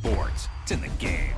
sports. It's in the game.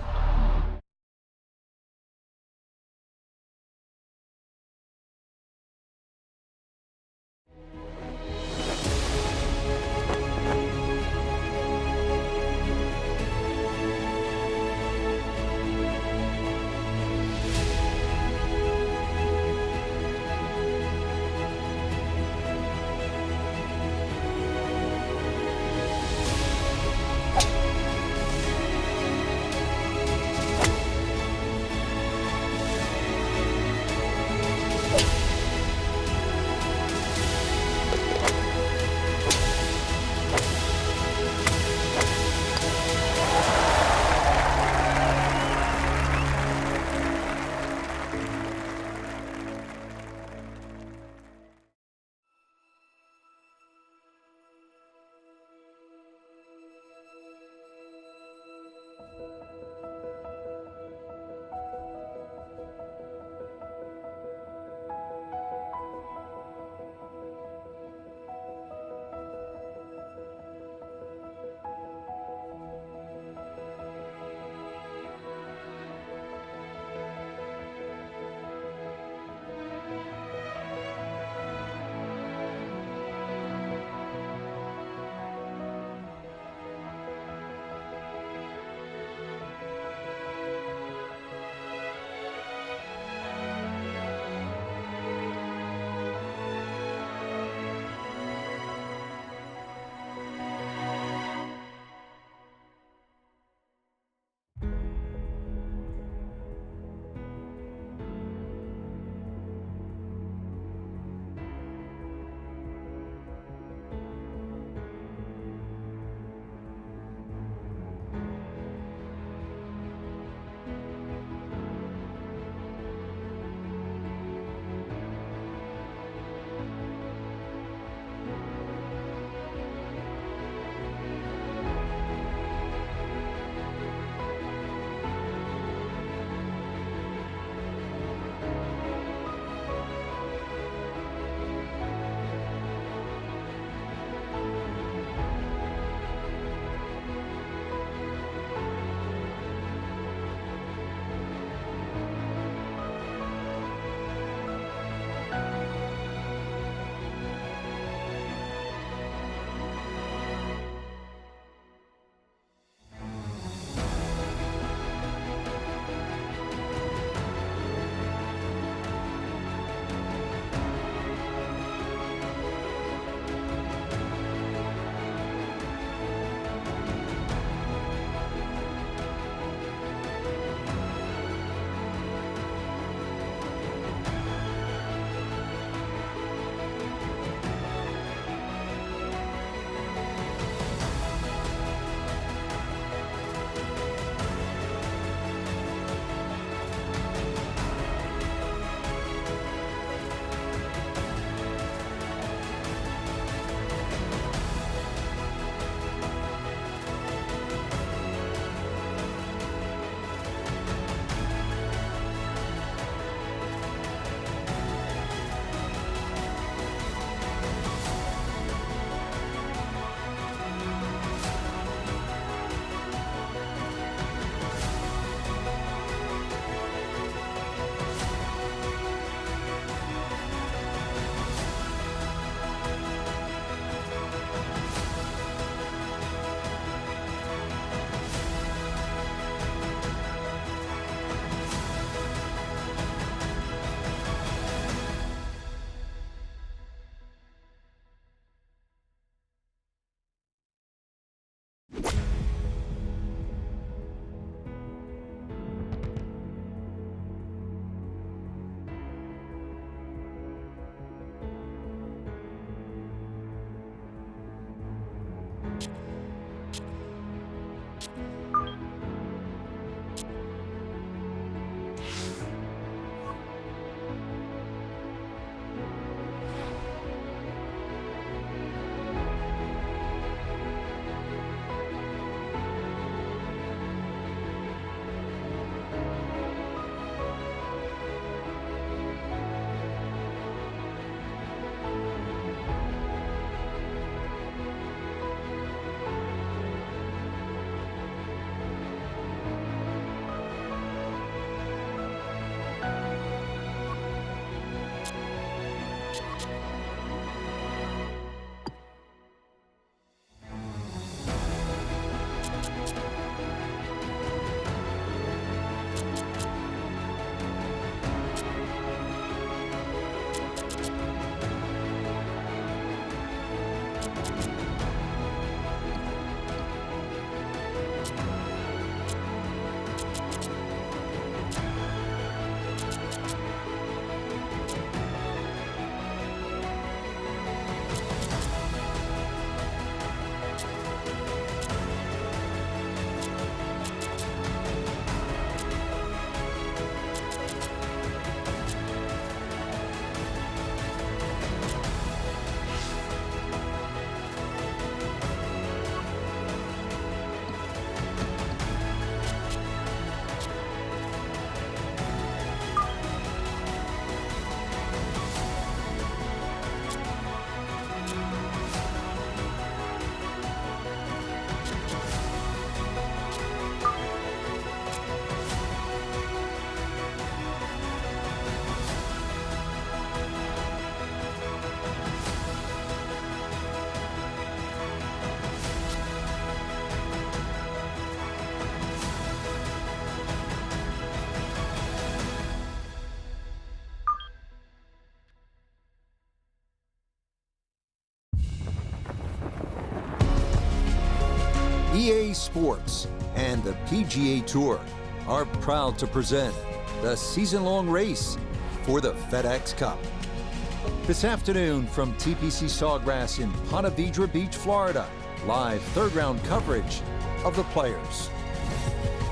EA Sports and the PGA Tour are proud to present the season-long race for the FedEx Cup. This afternoon from TPC Sawgrass in Ponte Vedra Beach, Florida, live third-round coverage of the Players.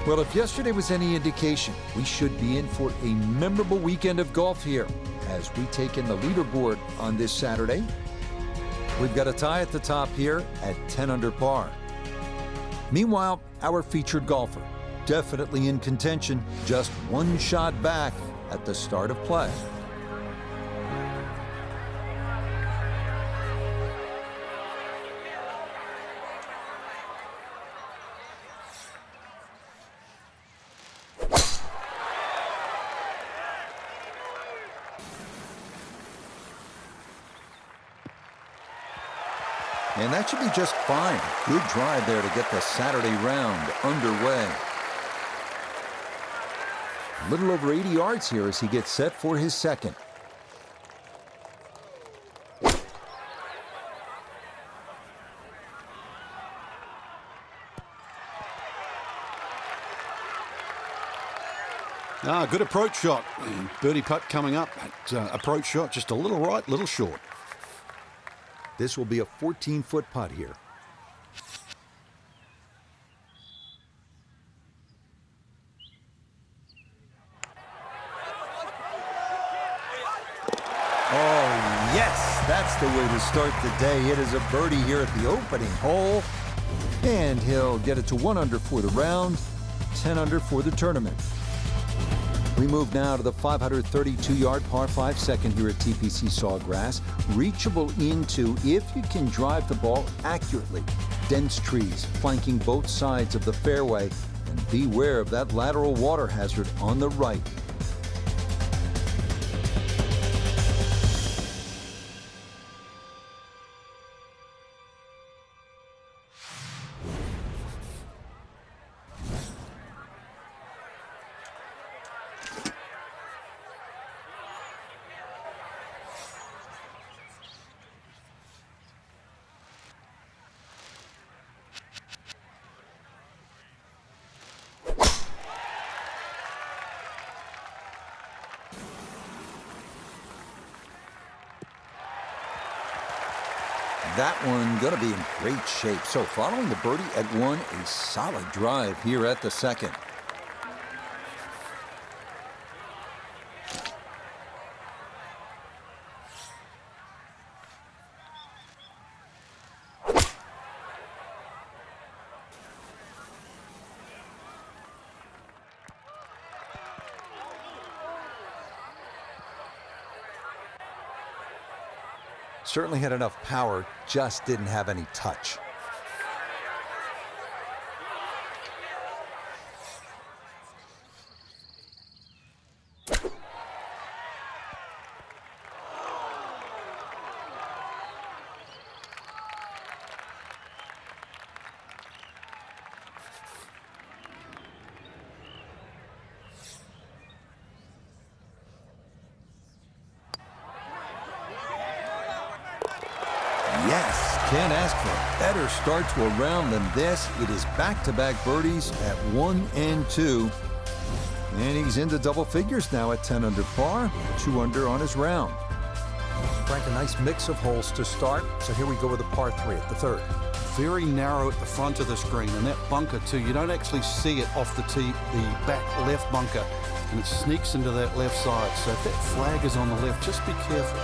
Well, if yesterday was any indication, we should be in for a memorable weekend of golf here as we take in the leaderboard on this Saturday. We've got a tie at the top here at 10 under par. Meanwhile, our featured golfer, definitely in contention, just one shot back at the start of play. And that should be just fine. Good drive there to get the Saturday round underway. A little over 80 yards here as he gets set for his second. Good approach shot. Birdie putt coming up. Approach shot just a little right, little short. This will be a 14-foot putt here. Oh, yes, that's the way to start the day. It is a birdie here at the opening hole. And he'll get it to 1 under for the round, 10 under for the tournament. We move now to the 532-yard par 5 second here at TPC Sawgrass. Reachable into if you can drive the ball accurately. Dense trees flanking both sides of the fairway. And beware of that lateral water hazard on the right. That one going to be in great shape. So following the birdie at 1, a solid drive here at the second. Certainly had enough power, just didn't have any touch. Yes, can't ask for a better start to a round than this. It is back-to-back birdies at 1 and 2. And he's into double figures now at 10 under par, 2 under on his round. Frank, a nice mix of holes to start. So here we go with a par 3 at the third. Very narrow at the front of the screen, and that bunker too, you don't actually see it off the tee, the back left bunker, and it sneaks into that left side. So if that flag is on the left, just be careful.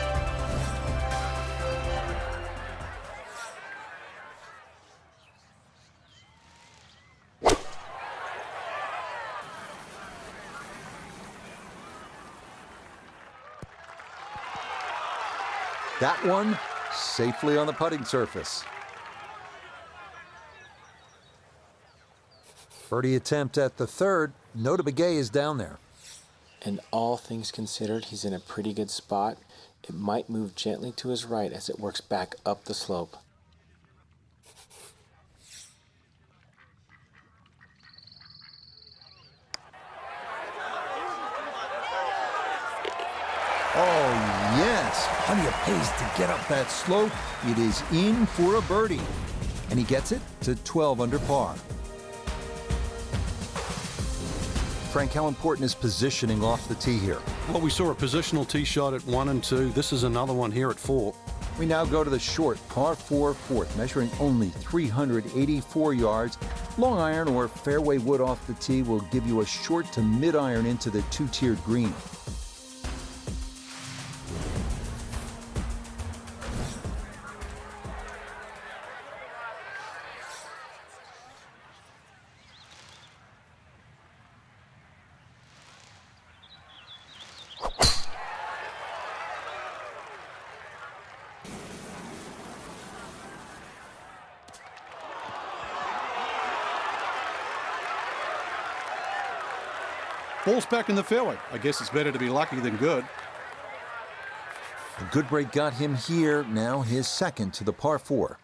That one safely on the putting surface. Birdie attempt at the third. Nota Begay is down there. And all things considered, he's in a pretty good spot. It might move gently to his right as it works back up the slope. Oh, yes. Plenty of pace to get up that slope. It is in for a birdie. and he gets it to 12 under par. Frank, how important is positioning off the tee here? Well, we saw a positional tee shot at 1 and 2. This is another one here at 4. We now go to the short par 4 fourth, measuring only 384 yards. Long iron or fairway wood off the tee will give you a short to mid iron into the two-tiered green. Ball's back in the fairway. I guess it's better to be lucky than good. A good break got him here, now his second to the par 4.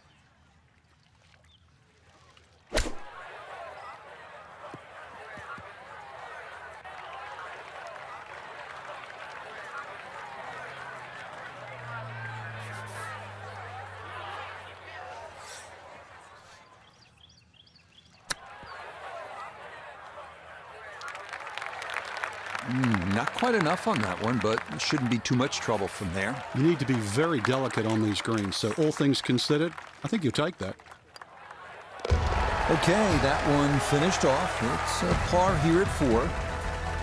Not quite enough on that one, but it shouldn't be too much trouble from there. You need to be very delicate on these greens, so all things considered, I think you'll take that. Okay, that one finished off. It's a par here at 4,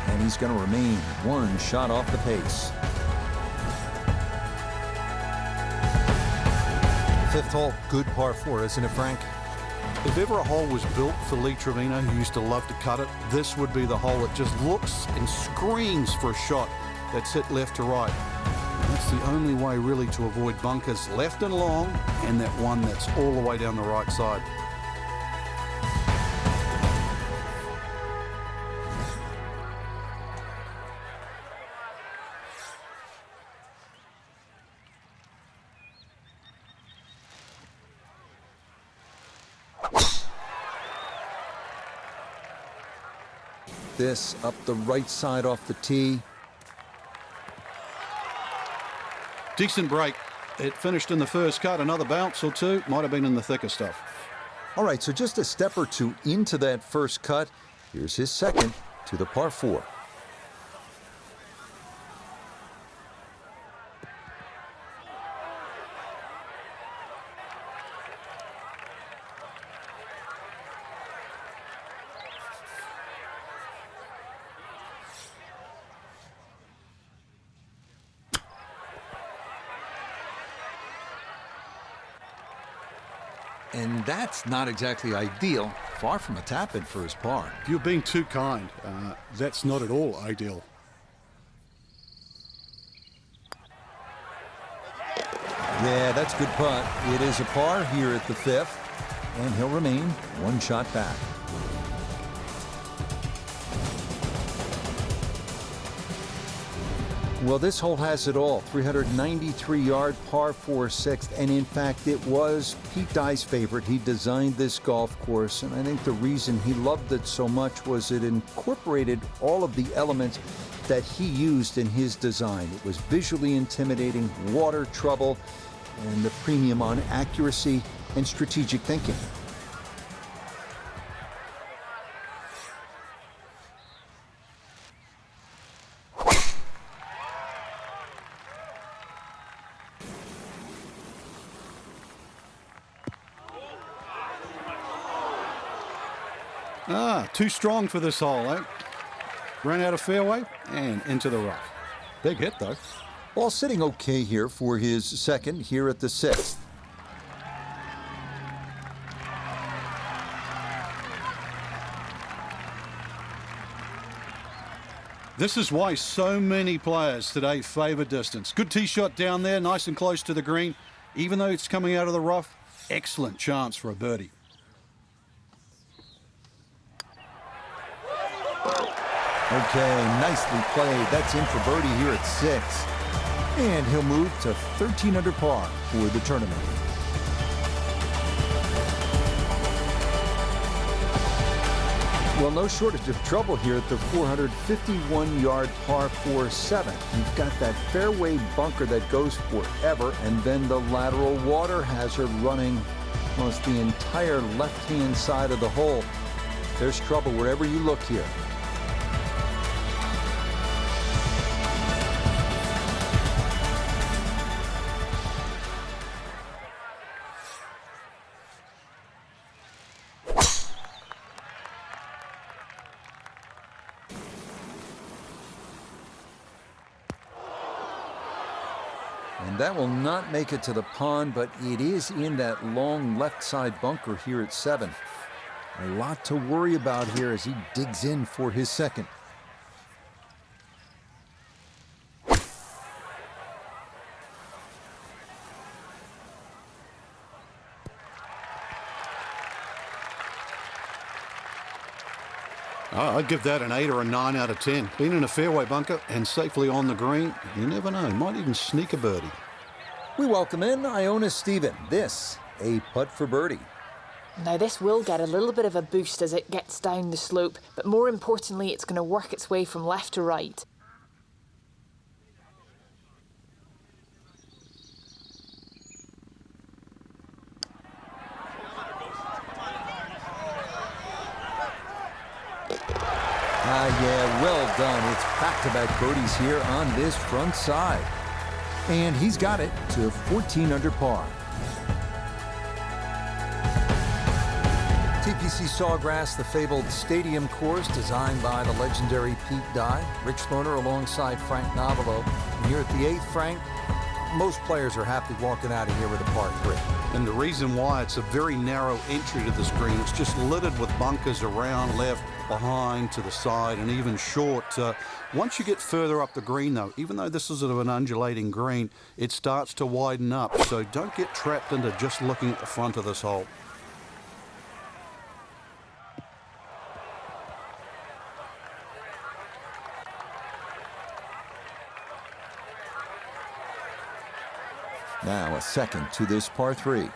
and he's going to remain one shot off the pace. Fifth hole, good par 4, isn't it, Frank? If ever a hole was built for Lee Trevino, who used to love to cut it, this would be the hole. It just looks and screams for a shot that's hit left to right. And that's the only way really to avoid bunkers left and long, and that one that's all the way down the right side. This up the right side off the tee. Decent break. It finished in the first cut. Another bounce or two. Might have been in the thicker stuff. All right, so just a step or two into that first cut. Here's his second to the par 4. And that's not exactly ideal. Far from a tap-in for his par. You're being too kind. That's not at all ideal. Yeah, that's a good putt. It is a par here at the 5th, and he'll remain one shot back. Well, this hole has it all. 393-yard par 4 6th, and in fact, it was Pete Dye's favorite. He designed this golf course, and I think the reason he loved it so much was it incorporated all of the elements that he used in his design. It was visually intimidating, water trouble, and the premium on accuracy and strategic thinking. Too strong for this hole, eh? Ran out of fairway and into the rough. Big hit, though. Ball sitting okay here for his second here at the 6th. This is why so many players today favor distance. Good tee shot down there, nice and close to the green. Even though it's coming out of the rough, excellent chance for a birdie. Okay, nicely played. That's in for birdie here at 6. And he'll move to 13 under par for the tournament. Well, no shortage of trouble here at the 451-yard par 4 7. You've got that fairway bunker that goes forever, and then the lateral water hazard running across the entire left-hand side of the hole. There's trouble wherever you look here. And that will not make it to the pond, but it is in that long left side bunker here at 7. A lot to worry about here as he digs in for his second. I'd give that an 8 or a 9 out of 10. Being in a fairway bunker and safely on the green, you never know, might even sneak a birdie. We welcome in Iona Stephen. This, a putt for birdie. Now this will get a little bit of a boost as it gets down the slope, but more importantly, it's going to work its way from left to right. Yeah, well done. It's back-to-back birdies here on this front side. And he's got it to 14 under par. TPC Sawgrass, the fabled stadium course designed by the legendary Pete Dye. Rich Lerner alongside Frank Novello. And here at the 8th, Frank, most players are happy walking out of here with a par 3. And the reason why, it's a very narrow entry to this green. It's just littered with bunkers around, left, behind, to the side, and even short. Once you get further up the green, though, even though this is sort of an undulating green, it starts to widen up. So don't get trapped into just looking at the front of this hole. Now a second to this par 3.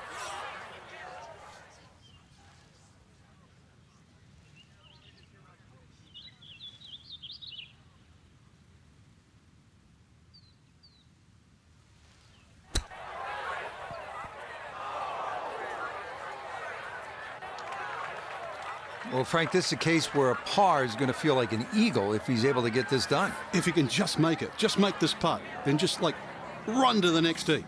Well, Frank, this is a case where a par is going to feel like an eagle if he's able to get this done. If you can just make it, just make this putt, then just like run to the next tee.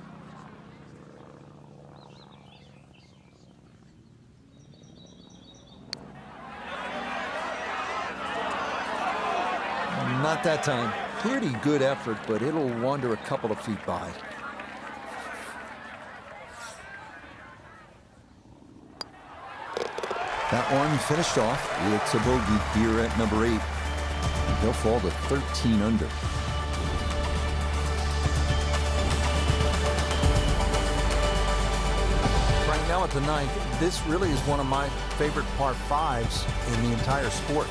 Not that time. Pretty good effort, but it'll wander a couple of feet by. That one finished off. It's a bogey here at number 8. They'll fall to 13 under. Right now at the 9th, this really is one of my favorite par 5s in the entire sport.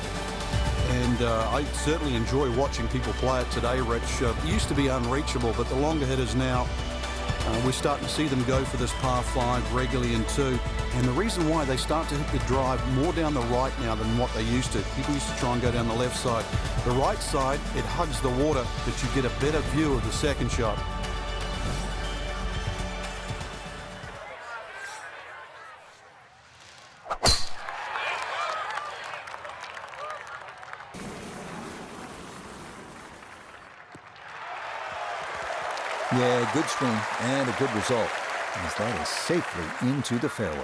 And I certainly enjoy watching people play it today, Rich. It used to be unreachable, but the longer hitters now, we're starting to see them go for this par 5 regularly in 2. And the reason why, they start to hit the drive more down the right now than what they used to. People used to try and go down the left side. The right side, it hugs the water, but you get a better view of the second shot. Yeah, good swing and a good result, as that is safely into the fairway.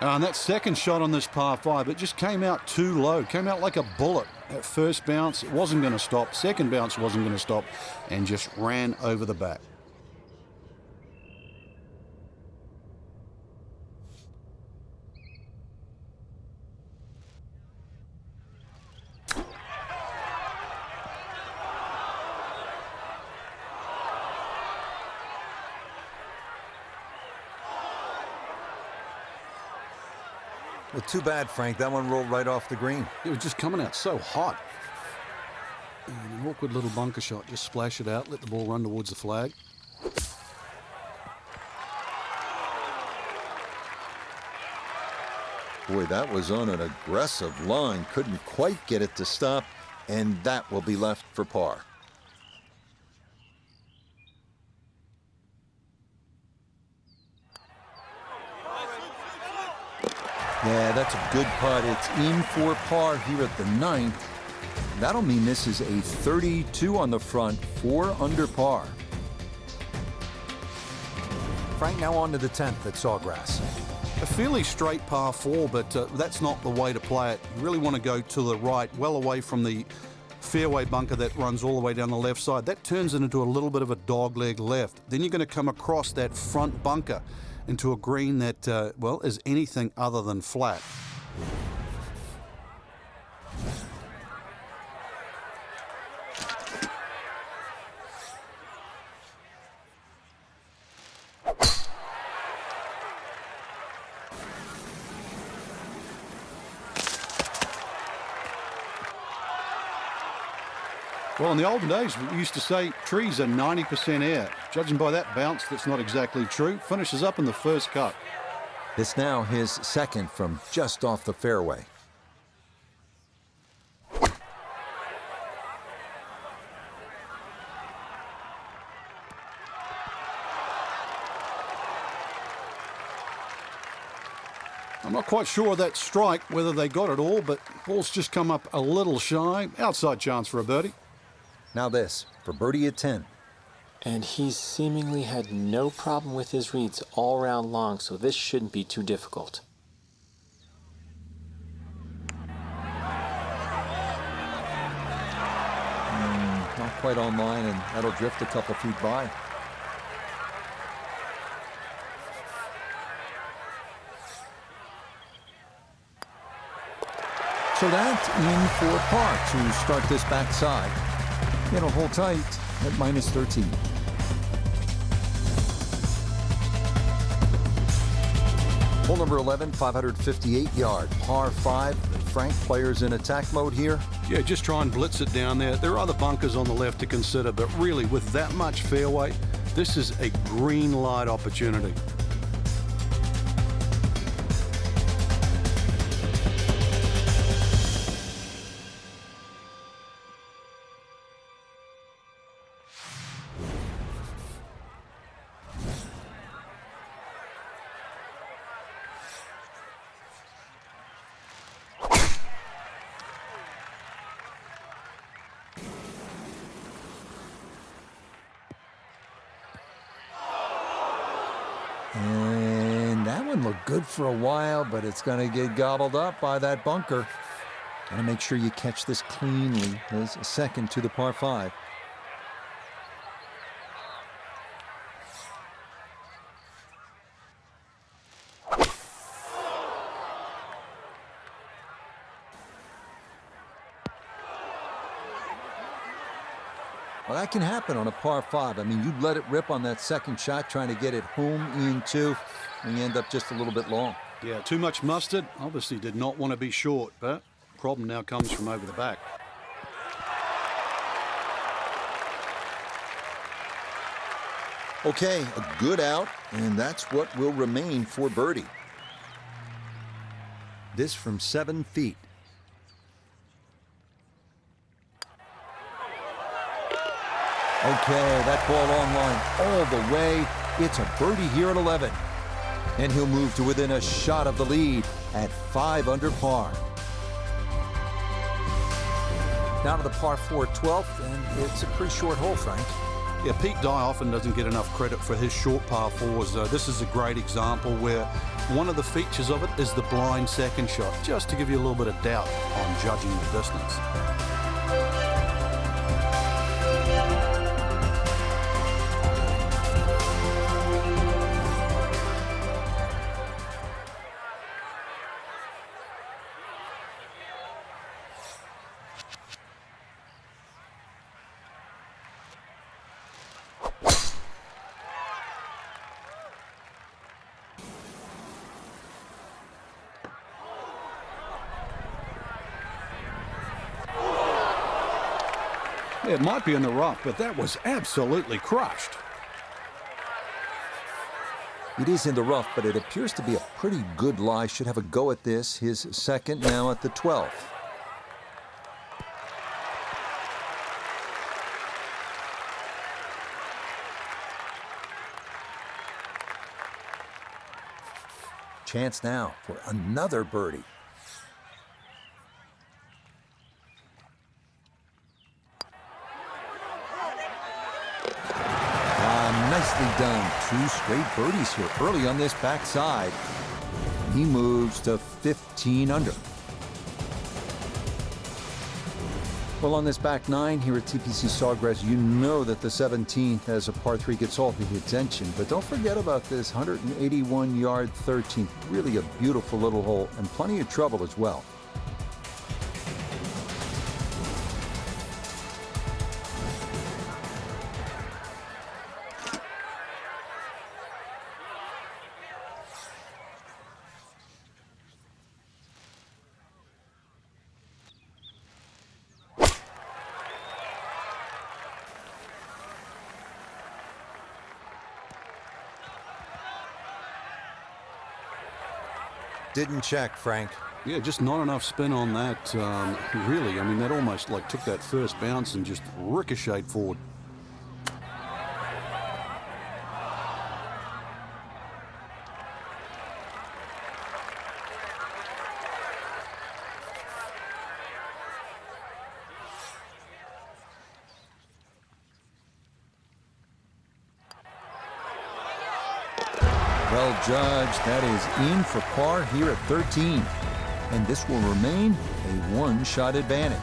And that second shot on this par 5, it just came out too low, came out like a bullet. At first bounce, it wasn't going to stop. Second bounce wasn't going to stop, and just ran over the back. Well, too bad, Frank. That one rolled right off the green. It was just coming out so hot. And an awkward little bunker shot. Just splash it out, let the ball run towards the flag. Boy, that was on an aggressive line. Couldn't quite get it to stop, and that will be left for par. Yeah, that's a good putt. It's in for par here at the 9th. That'll mean this is a 32 on the front, 4 under par. Frank, now on to the 10th at Sawgrass. A fairly straight par 4, but that's not the way to play it. You really want to go to the right, well away from the fairway bunker that runs all the way down the left side. That turns it into a little bit of a dogleg left. Then you're going to come across that front bunker into a green that, well, is anything other than flat. Well, in the olden days, we used to say trees are 90% air. Judging by that bounce, that's not exactly true. Finishes up in the first cut. This now his second from just off the fairway. I'm not quite sure of that strike, whether they got it all, but ball's just come up a little shy. Outside chance for a birdie. Now this for birdie at 10. And he's seemingly had no problem with his reads all round long, so this shouldn't be too difficult. Not quite on line, and that'll drift a couple feet by. So that's in for par to start this backside. It'll hold tight at minus 13. Hole number 11, 558 yard, par 5. Frank, players in attack mode here. Yeah, just try and blitz it down there. There are other bunkers on the left to consider, but really, with that much fairway, this is a green light opportunity. And that one looked good for a while, but it's going to get gobbled up by that bunker. Got to make sure you catch this cleanly as a second to the par 5. Well, that can happen on a par 5. I mean, you let it rip on that second shot, trying to get it home in 2, and you end up just a little bit long. Yeah, too much mustard. Obviously did not want to be short, but problem now comes from over the back. Okay, a good out, and that's what will remain for birdie. This from 7 feet. Okay, that ball on line all the way. It's a birdie here at 11. And he'll move to within a shot of the lead at 5 under par. Now to the par 4 12th, and it's a pretty short hole, Frank. Yeah, Pete Dye often doesn't get enough credit for his short par fours. This is a great example where one of the features of it is the blind second shot, just to give you a little bit of doubt on judging the distance. It might be in the rough, but that was absolutely crushed. It is in the rough, but it appears to be a pretty good lie. Should have a go at this. His second now at the 12th. Chance now for another birdie. Nicely done. 2 straight birdies here early on this backside. He moves to 15 under. Well, on this back 9 here at TPC Sawgrass, you know that the 17th as a par 3 gets all the attention. But don't forget about this 181-yard 13th. Really a beautiful little hole and plenty of trouble as well. Didn't check, Frank. Yeah, just not enough spin on that. Really, I mean, that almost like took that first bounce and just ricocheted forward. Well judged. That is in for par here at 13. And this will remain a one-shot advantage.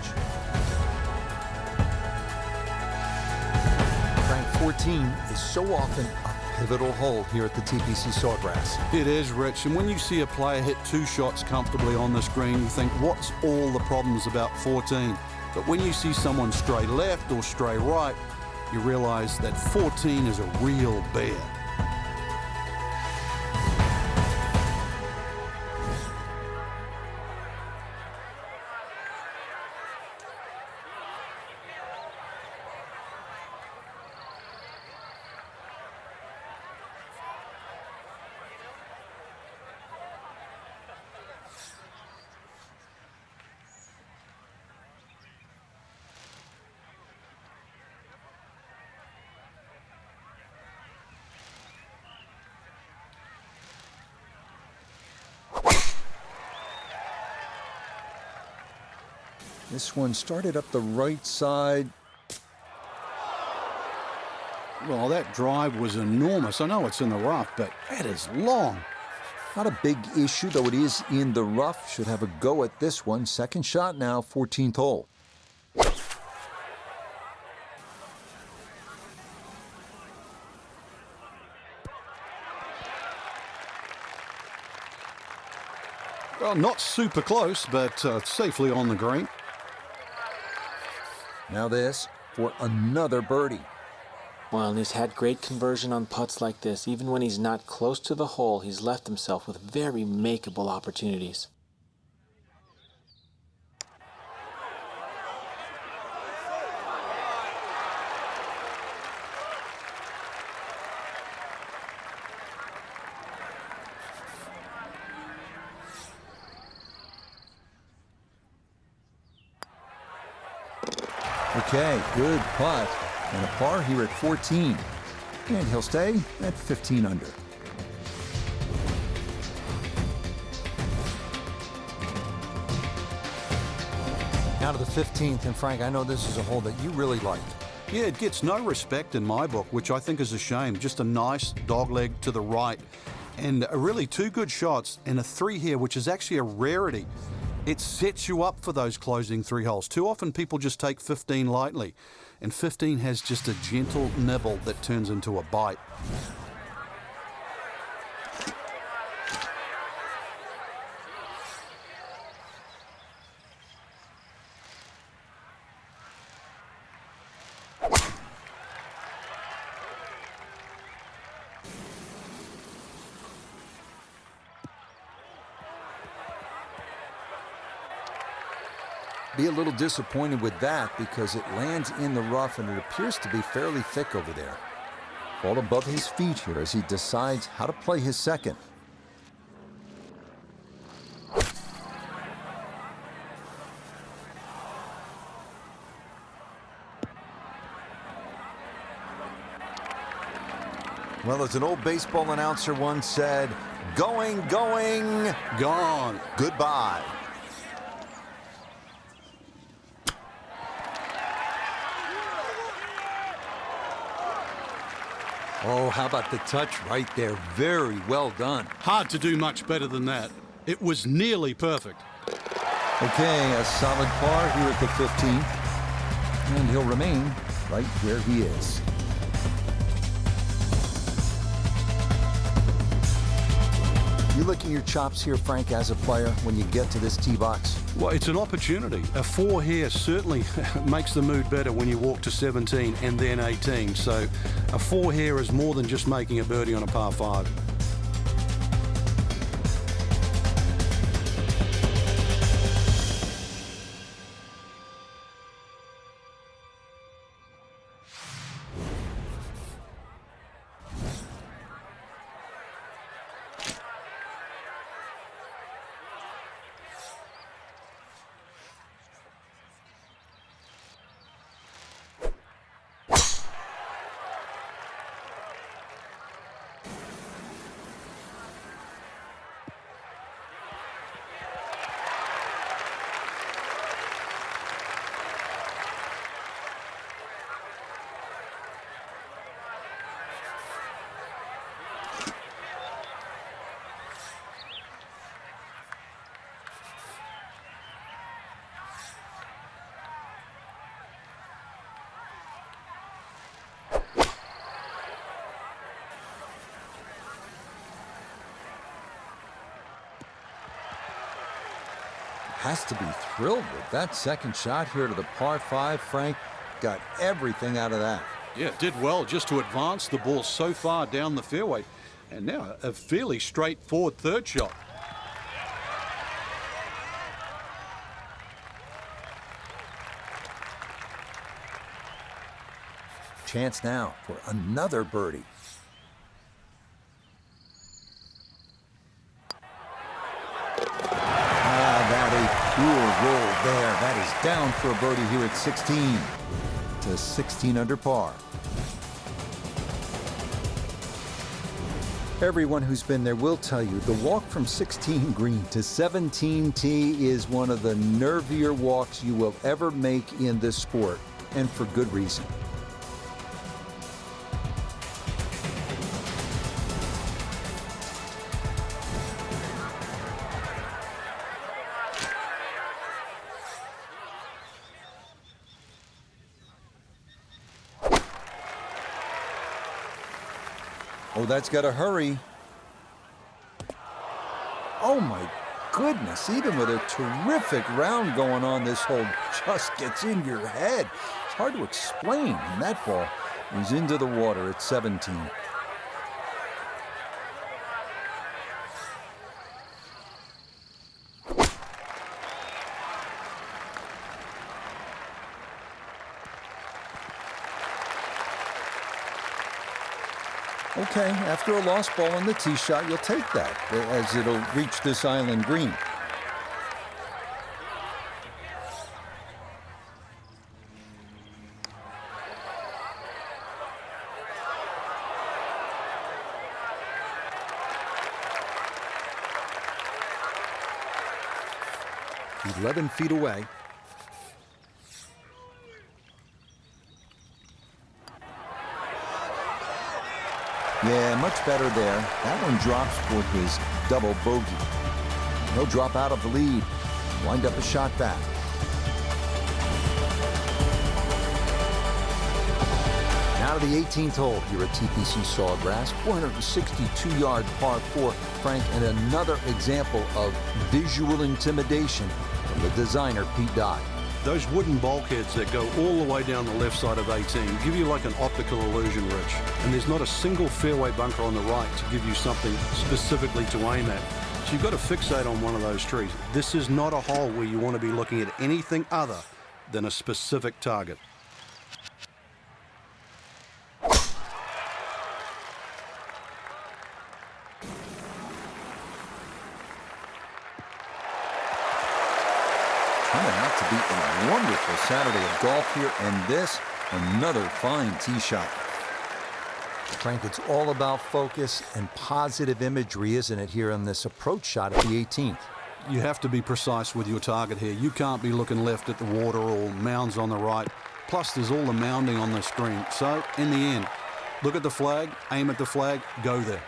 Frank, 14 is so often a pivotal hole here at the TPC Sawgrass. It is, Rich, and when you see a player hit 2 shots comfortably on this green, you think, what's all the problems about 14? But when you see someone stray left or stray right, you realize that 14 is a real bear. This one started up the right side. Well, that drive was enormous. I know it's in the rough, but that is long. Not a big issue, though it is in the rough. Should have a go at this one. Second shot now, 14th hole. Well, not super close, but safely on the green. Now this for another birdie. Well, and he's had great conversion on putts like this. Even when he's not close to the hole, he's left himself with very makeable opportunities. Okay, good putt. And a par here at 14. And he'll stay at 15 under. Now to the 15th, and Frank, I know this is a hole that you really like. Yeah, it gets no respect in my book, which I think is a shame. Just a nice dogleg to the right. And really 2 good shots and a 3 here, which is actually a rarity. It sets you up for those closing 3 holes. Too often people just take 15 lightly. And 15 has just a gentle nibble that turns into a bite. Be a little disappointed with that because it lands in the rough and it appears to be fairly thick over there. Ball above his feet here as he decides how to play his second. Well, as an old baseball announcer once said, going, going, Gone. goodbye. Oh, how about the touch right there? Very well done. Hard to do much better than that. It was nearly perfect. Okay, a solid par here at the 15th. And he'll remain right where he is. You licking your chops here, Frank, as a player, when you get to this tee box? Well, it's an opportunity. A 4 here certainly makes the mood better when you walk to 17 and then 18. So a 4 here is more than just making a birdie on a par 5. Has to be thrilled with that second shot here to the par 5. Frank got everything out of that. Yeah, did well just to advance the ball so far down the fairway. And now a fairly straightforward third shot. Chance now for another birdie. Cool roll there. That is down for a birdie here at 16 to 16 under par. Everyone who's been there will tell you the walk from 16 green to 17 tee is one of the nervier walks you will ever make in this sport, and for good reason. Oh, that's got to hurry. Oh, my goodness. Even with a terrific round going on, this hole just gets in your head. It's hard to explain. And that ball is into the water at 17. Okay, after a lost ball on the tee shot, you'll take that as it'll reach this island green. .11 feet away. Yeah, much better there. That one drops for his double bogey. He'll drop out of the lead, wind up a shot back. Now to the 18th hole here at TPC Sawgrass, 462-yard par 4, Frank, and another example of visual intimidation from the designer, Pete Dye. Those wooden bulkheads that go all the way down the left side of 18 give you like an optical illusion, Rich. And there's not a single fairway bunker on the right to give you something specifically to aim at. So you've got to fixate on one of those trees. This is not a hole where you want to be looking at anything other than a specific target. Coming out to be a wonderful Saturday of golf here, and this, another fine tee shot. Frank, it's all about focus and positive imagery, isn't it, here on this approach shot at the 18th? You have to be precise with your target here. You can't be looking left at the water or mounds on the right. Plus, there's all the mounding on the screen. So, in the end, look at the flag, aim at the flag, go there.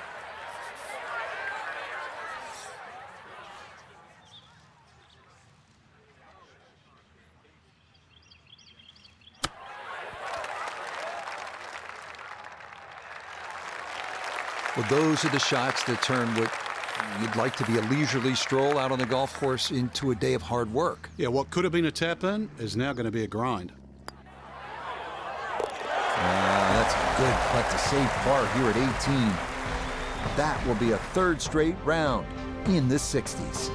Well, those are the shots that turn what you'd like to be a leisurely stroll out on the golf course into a day of hard work. Yeah, what could have been a tap-in is now going to be a grind. That's a good putt to save par here at 18. That will be a third straight round in the 60s.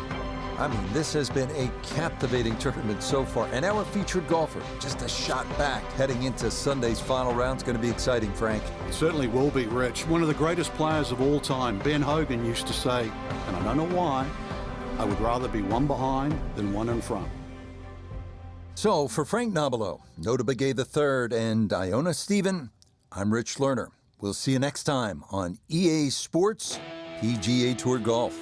I mean, this has been a captivating tournament so far. And our featured golfer, just a shot back heading into Sunday's final round. Is going to be exciting, Frank. It certainly will be, Rich. One of the greatest players of all time, Ben Hogan, used to say, and I don't know why, I would rather be one behind than one in front. So, for Frank Nobilo, Nota Begay III, and Iona Stephen, I'm Rich Lerner. We'll see you next time on EA Sports PGA Tour Golf.